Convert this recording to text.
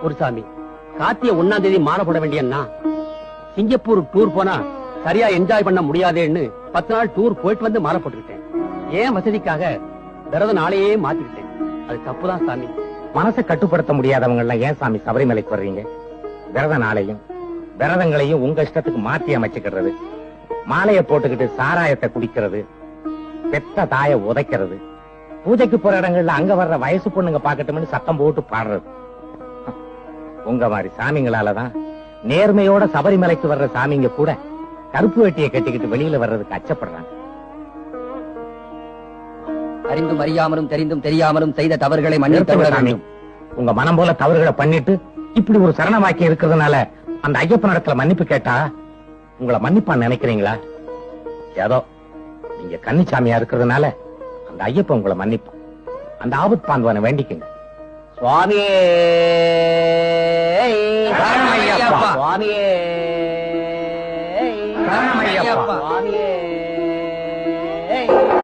குருசாமி, கார்த்திகை 1ஆம் தேதி மாலை போட வேண்டியன்னா சிங்கப்பூர் டூர் போனா சரியா என்ஜாய் பண்ண முடியாதேன்னு 10 நாள் டூர் போயிட்டு வந்து மாலை போட்டுக்கிட்டேன். ஏன் வசதிக்காக விரத நாளையே மாத்திக்கிட்டேன். அது தப்புதான் சாமி. மனசை கட்டுப்படுத்த முடியாதவங்க எல்லாம் ஏன் சாமி சபரிமலைக்கு வர்றீங்க? விரத நாளையும் விரதங்களையும் உங்க இஷ்டத்துக்கு மாத்தி அமைச்சுக்கிறது, மாலையை போட்டுக்கிட்டு சாராயத்தை குடிக்கிறது, பெத்த தாயை உதைக்கிறது, பூஜைக்கு போற இடங்கள்ல அங்க வர்ற வயசு பொண்ணுங்க பாக்கட்டும்னு சத்தம் போட்டு பாடுறது. உங்க மாதிரி சாமிங்களாலதான் நேர்மையோட சபரிமலைக்கு வர்ற சாமிங்க கூட கருப்பு வெட்டியை கட்டிக்கிட்டு வெளியில வர்றதுக்கு அச்சப்படுறாங்க. அறிந்தும் அறியாமலும் தெரிந்தும் தெரியாமலும் செய்த தவறுகளை மன்னித்து உங்க மனம் போல தவறுகளை பண்ணிட்டு இப்படி ஒரு சரணமாக்கி இருக்கிறதுனால அந்த ஐயப்பன் இடத்துல மன்னிப்பு கேட்டா உங்களை மன்னிப்பான்னு நினைக்கிறீங்களா? ஏதோ நீங்க கன்னிச்சாமியா இருக்கிறதுனால அந்த ஐயப்பன் உங்களை மன்னிப்பான். அந்த ஆபத் பாந்தவனை வேண்டிக்குங்க. சுவாமியே சரணமையப்பா. சுவாமியே சரணமையப்பா. சுவாமியே